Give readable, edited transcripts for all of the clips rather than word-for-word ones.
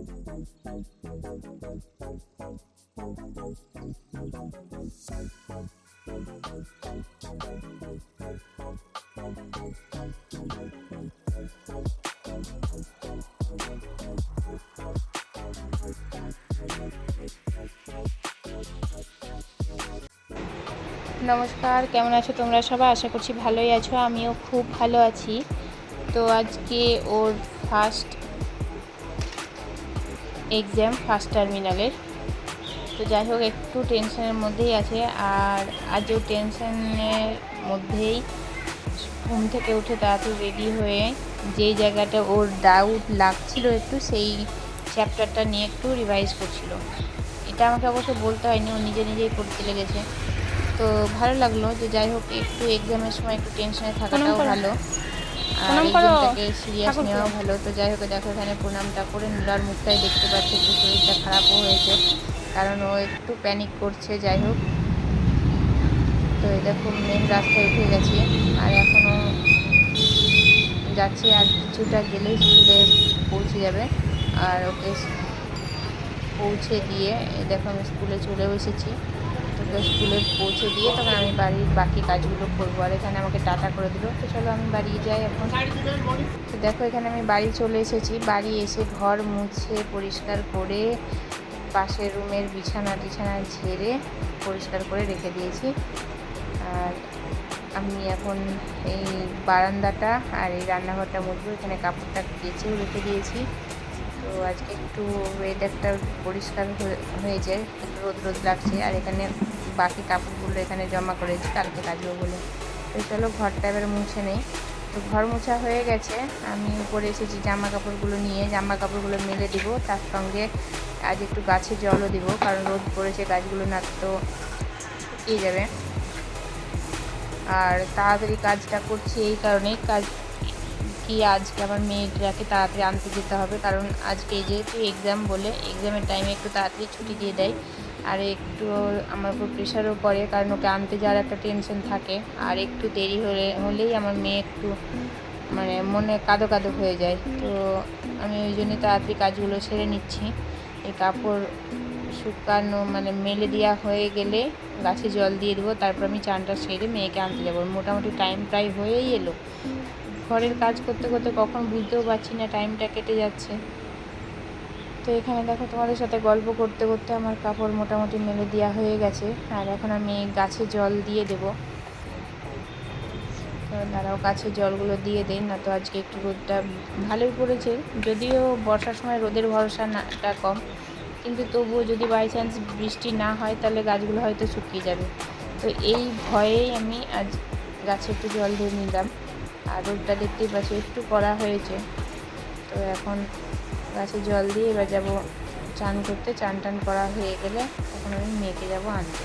নমস্কার, কেমন আছো তোমরা সবাই? আশা করছি ভালোই আছো। আমিও খুব ভালো আছি। তো আজকে ওর ফার্স্ট এক্সাম, ফার্স্ট টার্মিনালের। তো যাই হোক, একটু টেনশনের মধ্যেই আছে। আর আজও টেনশনের মধ্যেই ঘুম থেকে উঠে তাড়াতাড়ি রেডি হয়ে যেই জায়গাটা ওর ডাউট লাগছিল একটু, সেই চ্যাপ্টারটা নিয়ে একটু রিভাইজ করছিল। এটা আমাকে অবশ্য বলতে হয়নি, ও নিজে নিজেই করতে লেগেছে। তো ভালো লাগলো যে যাই হোক, একটু এক্সামের সময় একটু টেনশনে থাকাটাও ভালো, আর এক্সামটাকে সিরিয়াস নেওয়াও ভালো। তো যাই হোক, দেখো এখানে প্রণামটা করে নিল। আর মুখটাই দেখতে পাচ্ছি একটু শরীরটা খারাপও হয়েছে, কারণ ও একটু প্যানিক করছে। যাই হোক, তো এই দেখো মেন রাস্তায় উঠে গেছি, আর এখনও যাচ্ছি। আর কিছুটা গেলেই স্কুলে পৌঁছে যাবে। আর ওকে পৌঁছে দিয়ে দেখো আমি স্কুলে চলেও এসেছি। তোকে স্কুলে পৌঁছে দিয়ে তবে আমি বাড়ির বাকি কাজগুলো করবো। আর এখানে আমাকে টাটা করে দিল। তো চলো আমি বাড়ি যাই এখন। তো দেখো এখানে আমি বাড়ি চলে এসেছি। বাড়ি এসে ঘর মুছে পরিষ্কার করে পাশের রুমের বিছানা ঝেড়ে পরিষ্কার করে রেখে দিয়েছি। আর আমি এখন এই বারান্দাটা আর এই রান্নাঘরটা মুছবো। এখানে কাপড়টা কেচেও রেখে দিয়েছি। তো আজকে একটু ওয়েদারটা পরিষ্কার হয়েছে, একটু রোদ রোদ লাগছে। আর এখানে বাকি কাপড়গুলো এখানে জমা করেছি কালকে কাচবো বলে। তো চলো ঘরটা এবারে মুছে নেই। তো ঘর মোছা হয়ে গেছে। আমি উপরে এসেছি জামা কাপড়গুলো নিয়ে, জামা কাপড়গুলো মেলে দিব। তার সঙ্গে আজ একটু গাছে জলও দিব, কারণ রোদ পড়েছে, গাছগুলো না তো শুকিয়ে যাবে। আর তাড়াতাড়ি কাজটা করছি এই কারণেই, আজকে আমার মেয়েটাকে তাড়াতাড়ি আনতে যেতে হবে, কারণ আজকে যেহেতু এক্সাম বলে এক্সামের টাইমে একটু তাড়াতাড়ি ছুটি দিয়ে দেয়। আর একটু আমার উপর প্রেশারও পড়ে, কারণ ওকে আনতে যাওয়ার একটা টেনশন থাকে। আর একটু দেরি হলেই আমার মেয়ে একটু মানে মনে কাঁদো কাঁদো হয়ে যায়। তো আমি ওই জন্য তাড়াতাড়ি কাজগুলো সেরে নিচ্ছি। এই কাপড় শুকানো মানে মেলে দেওয়া হয়ে গেলে গাছে জল দিয়ে দেবো, তারপর আমি চানটা সেরে মেয়েকে আনতে যাবো। মোটামুটি টাইম প্রায় হয়েই এলো। ঘরের কাজ করতে করতে কখন বুঝতেও পারছি না টাইমটা কেটে যাচ্ছে। তো এখানে দেখো তোমাদের সাথে গল্প করতে করতে আমার কাপড় মোটামুটি মেলে দেওয়া হয়ে গেছে। আর এখন আমি গাছে জল দিয়ে দেবো। তো দাঁড়াও, গাছে জলগুলো দিয়ে দেই, না তো আজকে একটু রোদটা ভালোই পড়েছে। যদিও বর্ষার সময় রোদের ভরসাটা কম, কিন্তু তবুও যদি বাই চান্স বৃষ্টি না হয় তাহলে গাছগুলো হয়তো শুকিয়ে যাবে। তো এই ভয়েই আমি আজ গাছে একটু জল দিয়ে নিলাম। আর রোদটা দেখতেই পাচ্ছি একটু কড়া হয়েছে। তো এখন গাছে জল দিয়ে এবার যাবো চান করতে। চান টান করা হয়ে গেলে তখন আমি মেয়েকে যাবো আনতে।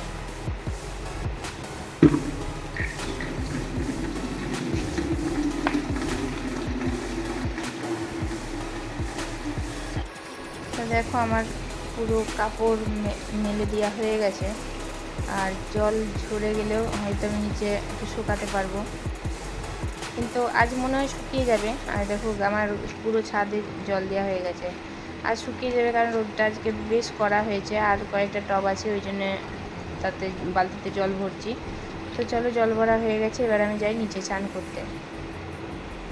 তো দেখো আমার পুরো কাপড় মেলে দেওয়া হয়ে গেছে। আর জল ঝরে গেলেও হয়তো আমি নিচে একটু শুকাতে পারবো, কিন্তু আজ মনে হয় শুকিয়ে যাবে। আর দেখো আমার পুরো ছাদে জল দেওয়া হয়ে গেছে। আজ শুকিয়ে যাবে, কারণ রোদটা আজকে বেশ করা হয়েছে। আর কয়েকটা টব আছে, ওই জন্যে তাতে বালতিতে জল ভরছি। তো চলো, জল ভরা হয়ে গেছে, এবার আমি যাই নিচে চান করতে।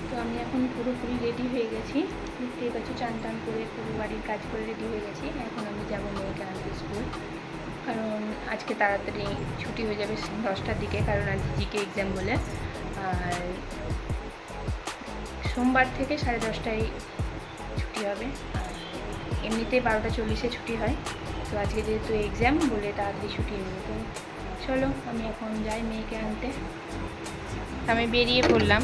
তো আমি এখন পুরোপুরি রেডি হয়ে গেছি। দেখতেই পাচ্ছি চান টান করে পুরো বাড়ির কাজ করে রেডি হয়ে গেছি। এখন আমি যাবো মেয়েকে আনতে স্কুল, কারণ আজকে তাড়াতাড়ি ছুটি হয়ে যাবে 10টার দিকে, কারণ আজ জিকে এক্সাম বলে। আর সোমবার থেকে 10:30টায় ছুটি হবে। আর এমনিতে 12:40-এ ছুটি হয়। তো আজকে যেহেতু এক্সাম বলে তাড়াতাড়ি ছুটি নেবে। তো চলো আমি এখন যাই মেয়েকে আনতে। আমি বেরিয়ে পড়লাম।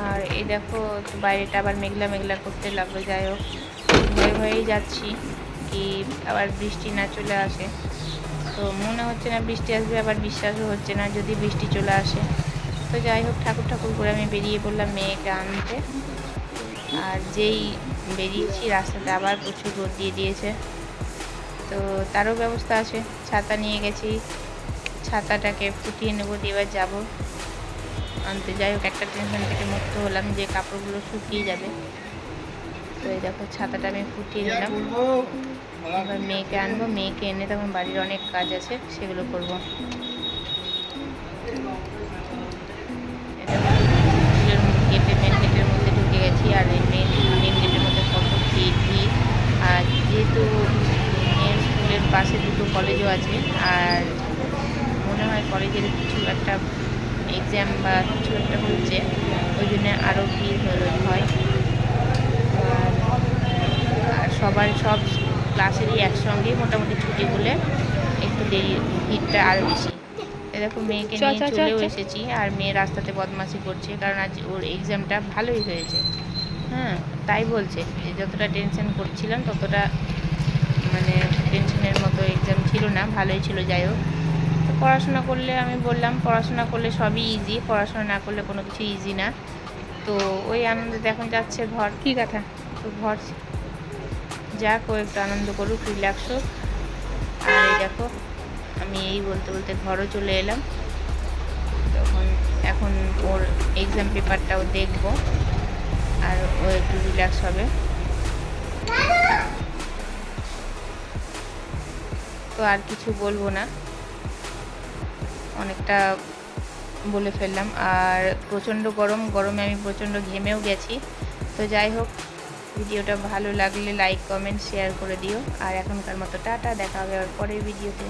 আর এই দেখো বাইরেটা আবার মেঘলা মেঘলা করতে লাগলো। যাই হোক, ভয়ে ভয়েই যাচ্ছি কি আবার বৃষ্টি না চলে আসে। তো মনে হচ্ছে না বৃষ্টি আসবে, আবার বিশ্বাসও হচ্ছে না যদি বৃষ্টি চলে আসে। তো যাই হোক, ঠাকুর ঠাকুর করে আমি বেরিয়ে পড়লাম মেয়েকে আনতে। আর যেই বেরিয়েছি রাস্তাতে আবার প্রচুর রোদ দিয়ে দিয়েছে। তো তারও ব্যবস্থা আছে, ছাতা নিয়ে গেছি, ছাতাটাকে ফুটিয়ে নেবো দিয়ে এবার যাবো আনতে। যাই হোক, একটা টেনশন থেকে মুক্ত হলাম যে কাপড়গুলো শুকিয়ে যাবে। তো এই দেখো ছাতাটা আমি ফুটিয়ে নিলাম। এবার মেয়েকে আনবো, মেয়েকে এনে তখন বাড়ির অনেক কাজ আছে সেগুলো করবো। গেটে মেন গেটের মধ্যে ঢুকে গেছি, আর এই মেন গেটের মধ্যে কত ভিড়। আর যেহেতু মেয়ের স্কুলের পাশে দুটো কলেজও আছে, আর মনে হয় কলেজের কিছু একটা এক্সাম বা কিছু একটা হচ্ছে, ওই জন্য আরও ভিড় হয়। আর সব ক্লাসেরই একসঙ্গেই মোটামুটি ছুটি বলে একটু দেরি, ভিড়টা আরও বেশি। এরকম মেয়েকে নিয়ে চলেও এসেছি, আর মেয়ে রাস্তাতে বদমাশি করছে, কারণ আজ ওর এক্সামটা ভালোই হয়েছে। হ্যাঁ, তাই বলছে, যতটা টেনশন করছিলাম ততটা মানে টেনশনের মতো এক্সাম ছিল না, ভালোই ছিল। যাই হোক, তো পড়াশোনা করলে, আমি বললাম পড়াশোনা করলে সবই ইজি, পড়াশোনা না করলে কোনো কিছু ইজি না। তো ওই আনন্দে এখন যাচ্ছে ঘর। কী কথা? তো ঘর যাক, ও একটু আনন্দ করুক, রিল্যাক্স হোক। আর এই দেখো আমি এই বলতে বলতে ঘরও চলে এলাম। তখন এখন ওর এক্সাম পেপারটাও দেখবো, আর ও একটু রিল্যাক্স হবে। তো আর কিছু বলবো না, অনেকটা বলে ফেললাম। আর প্রচণ্ড গরমে আমি প্রচণ্ড ঘেমেও গেছি। তো যাই হোক, ভিডিওটা ভালো লাগলে লাইক, কমেন্ট, শেয়ার করে দিও। আর এখনকার মতো টাটা, দেখা হবে আবার পরের ভিডিওতে।